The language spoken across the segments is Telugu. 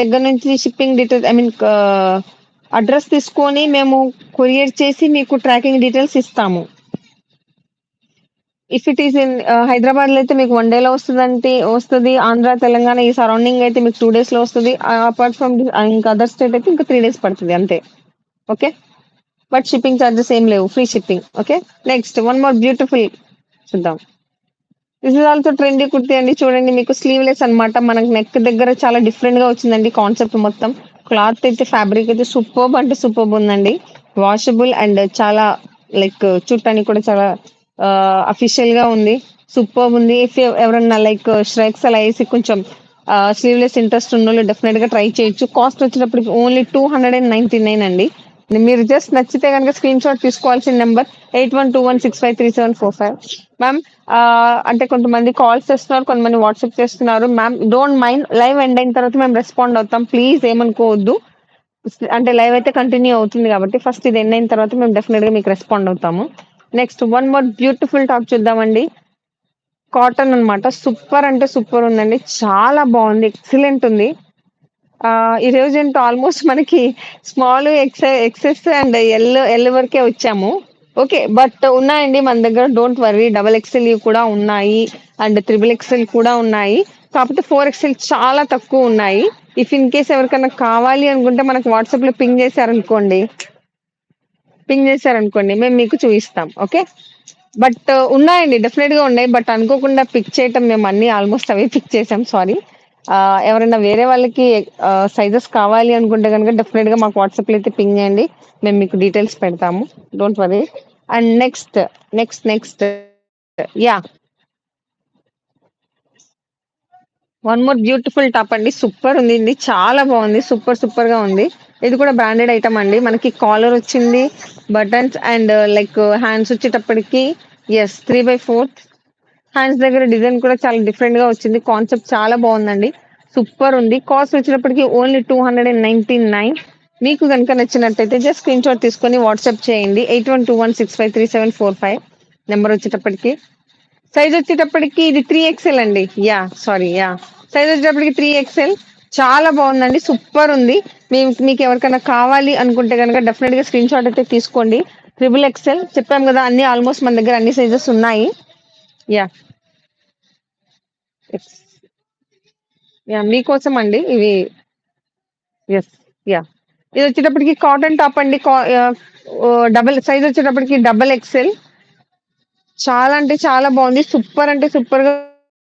దగ్గర నుంచి షిప్పింగ్ డీటెయిల్స్ అడ్రస్ తీసుకొని మేము కొరియర్ చేసి మీకు ట్రాకింగ్ డీటెయిల్స్ ఇస్తాము. ఇఫ్ ఇట్ ఈస్ ఇన్ హైదరాబాద్‌లో అయితే మీకు 1 డేలో వస్తది. ఆంధ్ర, తెలంగాణ ఈ సరౌండింగ్ అయితే మీకు 2 డేస్‌లో వస్తది. అపార్ట్ ఫ్రమ్ ఇంకా అదర్ స్టేట్ అయితే ఇంకా 3 డేస్ పడతది అంతే. ఓకే. బట్ షిప్పింగ్ చార్జెస్ ఏం లేవు. Free shipping. Okay. Next one more beautiful చూద్దాం. This is also trendy kurti అండి. చూడండి మీకు స్లీవ్‌లెస్ అన్నమాట. మనకు నెక్ దగ్గర చాలా డిఫరెంట్‌గా వచ్చిందండి కాన్సెప్ట్ మొత్తం. క్లాత్ అయితే ఫ్యాబ్రిక్ అయితే సూపర్బ్ అంటే సూపర్బ్ ఉందండి. వాషబుల్ అండ్ చాలా లైక్ చూడటానికి కూడా చాలా అఫీషియల్‌గా ఉంది. సూపర్బ్ ఉంది. ఇఫ్ ఎవరన్నా లైక్ ష్రెక్స్ అలా ఏసి కొంచెం స్లీవ్‌లెస్ ఇంట్రెస్ట్ ఉన్నోళ్ళు డెఫినిట్‌గా ట్రై చేయొచ్చు. కాస్ట్ వచ్చేటప్పటికి ఓన్లీ 299 అండి. మీరు జస్ట్ నచ్చితే గనుక స్క్రీన్‌షాట్ తీసుకోవాల్సిన నంబర్ 8121653745. మ్యామ్ అంటే కొంతమంది కాల్స్ చేస్తున్నారు. కొంతమంది వాట్సాప్ చేస్తున్నారు. Ma'am don't mind live end అయిన తర్వాత మేము రెస్పాండ్ అవుతాం. ప్లీజ్ ఏమనుకోవద్దు. అంటే లైవ్ అయితే కంటిన్యూ అవుతుంది కాబట్టి ఫస్ట్ ఇది ఎండ్ అయిన తర్వాత మేము డెఫినిట్‌గా మీకు రెస్పాండ్ అవుతాము. Next one more beautiful top చూద్దామండి. కాటన్ అన్నమాట. సూపర్ అంటే సూపర్ ఉందండి. చాలా బావుంది. ఎక్సలెంట్ ఉంది. ఈ రోజేంటో ఆల్‌మోస్ట్ మనకి స్మాల్, ఎక్సెస్ అండ్ ఎల్ వరకే వచ్చాము. ఓకే. బట్ ఉన్నాయండి మన దగ్గర డోంట్ వర్రీ. డబుల్ ఎక్స్‌ఎల్‌వి కూడా ఉన్నాయి. అండ్ త్రిబుల్ ఎక్స్‌ఎల్ కూడా ఉన్నాయి. కాకపోతే 4 ఎక్స్‌ఎల్ చాలా తక్కువున్నాయి. ఇఫ్ ఇన్ కేస్ ఎవరికన్నా కావాలి అనుకుంటే మనకు వాట్సాప్‌లో పింగ్ చేశారనుకోండి మేము మీకు చూయిస్తాం. ఓకే. బట్ ఉన్నాయండి. డెఫినిట్‌గా ఉన్నాయి. బట్ అనుకోకుండా పిక్ చేయటం మేము అన్నీ ఆల్‌మోస్ట్ అవే పిక్ చేసాం. సారీ. ఎవరైనా వేరే వాళ్ళకి సైజెస్ కావాలి అనుకుంటే గనుక డెఫినిట్‌గా మాకు వాట్సాప్‌లో అయితే పింగ్ చేయండి. మేము మీకు డీటెయిల్స్ పెడతాము. Don't worry. And next yeah! One more beautiful top అండి. సూపర్ ఉంది ఇది. చాలా బాగుంది. సూపర్‌గా ఉంది. ఇది కూడా బ్రాండెడ్ ఐటమ్ అండి. మనకి కాలర్ వచ్చింది. బటన్స్ అండ్ లైక్ హ్యాండ్స్ వచ్చేటప్పటికి యెస్ 3/4 హ్యాండ్స్ దగ్గర డిజైన్ కూడా చాలా డిఫరెంట్‌గా వచ్చింది. కాన్సెప్ట్ చాలా బాగుందండి. సూపర్ ఉంది. కాస్ట్ వచ్చేటప్పటికి ఓన్లీ 299. మీకు గనుక నచ్చినట్టయితే జస్ట్ స్క్రీన్‌షాట్ తీసుకొని వాట్సాప్ చేయండి. 8121653745 నంబర్ వచ్చేటప్పటికి. సైజ్ వచ్చేటప్పటికి ఇది 3 ఎక్స్ఎల్ అండి. యాహ్! సైజ్ వచ్చేటప్పటికి 3 ఎక్స్ఎల్ చాలా బాగుందండి. సూపర్ ఉంది. మీకు ఎవరికైనా కావాలి అనుకుంటే గనుక డెఫినిట్‌గా స్క్రీన్‌షాట్ అయితే తీసుకోండి. ట్రిపుల్ ఎక్స్ఎల్ చెప్పాం కదా! అన్ని ఆల్‌మోస్ట్ మన దగ్గర అన్ని సైజెస్ ఉన్నాయి. యాహ్! యెస్. మీకోసం అండి ఇవి. యెస్. యాహ్! ఇది వచ్చేటప్పటికి కాటన్ టాప్ అండి. డబుల్ సైజ్ వచ్చేటప్పటికి డబుల్ ఎక్స్ఎల్ చాలా అంటే చాలా బాగుంది. సూపర్ అంటే సూపర్‌గా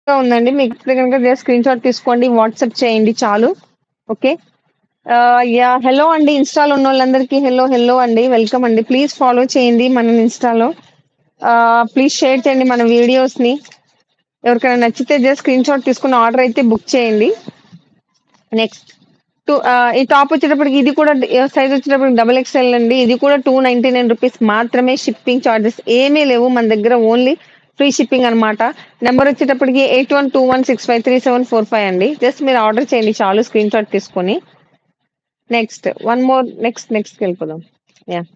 ఉందండి. మీకు నచ్చితే గనుక జస్ట్ స్క్రీన్‌షాట్ తీసుకోండి. వాట్సాప్ చేయండి చాలు. ఓకే. యాహ్! హలో అండి. ఇన్‌స్టాలో ఉన్నోళ్ళందరికీ హలో అండి. వెల్కమ్ అండి. ప్లీజ్ ఫాలో చేయండి మనని ఇన్‌స్టాలో. ప్లీజ్ షేర్ చేయండి మన వీడియోస్‌ని. ఎవరికైనా నచ్చితే జస్ట్ స్క్రీన్‌షాట్ తీసుకొని ఆర్డర్ అయితే బుక్ చేయండి. నెక్స్ట్ ఈ టాప్ వచ్చేటప్పటికి ఇది కూడా సైజ్ వచ్చేటప్పటికి డబుల్ ఎక్స్ఎల్ అండి. ఇది కూడా రూ. 299 మాత్రమే. షిప్పింగ్ చార్జెస్ ఏమీ లేవు మన దగ్గర. ఓన్లీ ఫ్రీ షిప్పింగ్ అన్నమాట. నంబర్ వచ్చేటప్పటికి 8121653745 అండి. జస్ట్ మీరు ఆర్డర్ చేయండి చాలు స్క్రీన్‌షాట్ తీసుకొని. నెక్స్ట్ వన్ మోర్ నెక్స్ట్‌కెళ్ళిపోదాం. Yeah!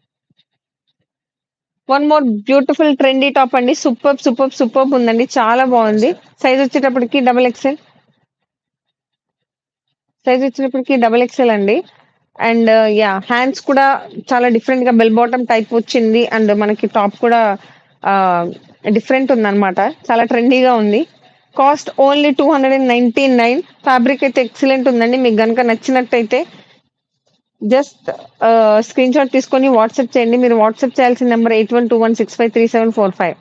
One more beautiful trendy top అండి. సూపర్బ్ ఉందండి. చాలా బాగుంది. సైజ్ వచ్చేటప్పటికి డబుల్ ఎక్స్ఎల్ అండి. అండ్ హ్యాండ్స్ కూడా చాలా డిఫరెంట్‌గా బెల్ బాటమ్ టైప్ వచ్చింది. అండ్ మనకి టాప్ కూడా ఆహ్, డిఫరెంట్ ఉందన్నమాట. చాలా ట్రెండీగా ఉంది. Cost only 299. ఫ్యాబ్రిక్ అయితే ఎక్సలెంట్ ఉందండి. మీకు గనుక నచ్చినట్టయితే జస్ట్ స్క్రీన్‌షాట్ తీసుకొని వాట్సాప్ చేయండి. మీరు వాట్సాప్ చేయాల్సిన నంబర్ 8121653745.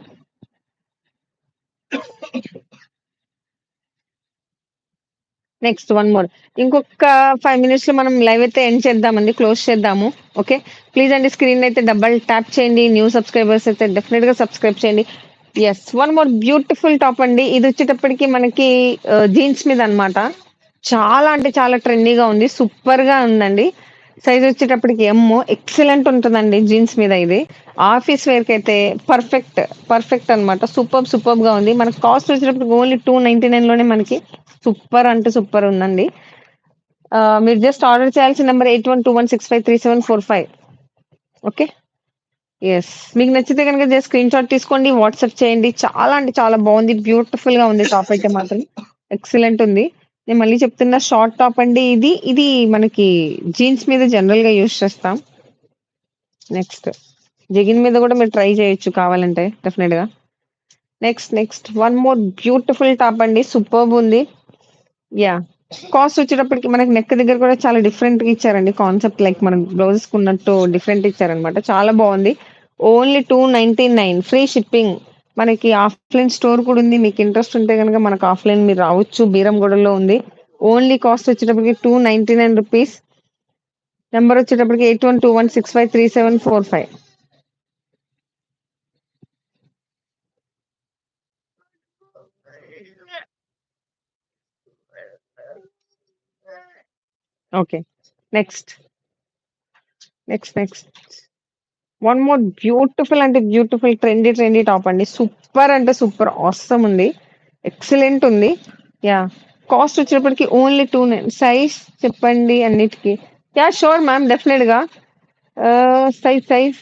Next one more. ఇంకొక 5 మినిట్స్‌లో మనం లైవ్ అయితే ఎండ్ చేద్దామండి. క్లోజ్ చేద్దాము. ఓకే. ప్లీజ్ అండి స్క్రీన్ అయితే డబుల్ ట్యాప్ చేయండి. న్యూ సబ్‌స్క్రైబర్స్ అయితే డెఫినిట్‌గా సబ్‌స్క్రైబ్ చేయండి. Yes. One more beautiful top అండి. ఇది వచ్చేటప్పటికి మనకి జీన్స్ మీద అన్నమాట. చాలా అంటే చాలా ట్రెండీగా ఉంది. సూపర్‌గా ఉందండి. సైజ్ వచ్చేటప్పటికి ఎక్సలెంట్ ఉంటదండి జీన్స్ మీద ఇది. Office వేర్‌కైతే perfect. పర్ఫెక్ట్ అన్నమాట. సూపర్బ్‌గా ఉంది. మనకు కాస్ట్ వచ్చేటప్పటికి ఓన్లీ 299 లోనే మనకి సూపర్ అంటే సూపర్ ఉందండి. మీరు జస్ట్ ఆర్డర్ చేయాల్సిన నంబర్ 8121653745. ఓకే. యెస్. మీకు నచ్చితే గనుక జస్ట్ స్క్రీన్‌షాట్ తీసుకోండి. వాట్సాప్ చేయండి. చాలా అంటే చాలా బాగుంది. బ్యూటిఫుల్‌గా ఉంది టాప్ అయితే మాత్రం. ఎక్సలెంట్ ఉంది. నేను మళ్ళీ చెప్తున్నా షార్ట్ టాప్ అండి ఇది. ఇది మనకి జీన్స్ మీద జనరల్‌గా యూజ్ చేస్తాం. నెక్స్ట్ జెగిన్ మీద గూడా మీరు ట్రై చేయొచ్చు కావాలంటే డెఫినెట్‌గా. Next one more beautiful top అండి. సూపర్బ్ ఉంది. యాహ్! కాస్ట్ వచ్చేటప్పటికి మనకి నెక్ దగ్గర కూడా చాలా డిఫరెంట్‌గా ఇచ్చారండి. కాన్సెప్ట్ లైక్ మనం బ్లౌజెస్‌కున్నట్టు డిఫరెంట్ ఇచ్చారనమాట. చాలా బావుంది. Only 299 free shipping. మనకి ఆఫ్‌లైన్ స్టోర్ కూడా ఉంది. మీకు ఇంట్రెస్ట్ ఉంటే గనుక మనకు ఆఫ్‌లైన్ మీరు రావచ్చు. బీరంగూడలో ఉంది. ఓన్లీ కాస్ట్ వచ్చేటప్పటికి రూ. 299. నంబర్ వచ్చేటప్పటికి 8121653745. Okay. Next. Next. One more beautiful అంటే బ్యూటిఫుల్ ట్రెండీ టాప్ అండి. సూపర్ అంటే సూపర్ ఆసమ్ ఉంది. ఎక్సలెంట్ ఉంది. యాహ్! కాస్ట్ వచ్చేటప్పటికి ఓన్లీ 29 సైజ్ చెప్పండి అన్నిటికి. యాహ్! షూర్ మ్యామ్ డెఫినిట్‌గా. సైజ్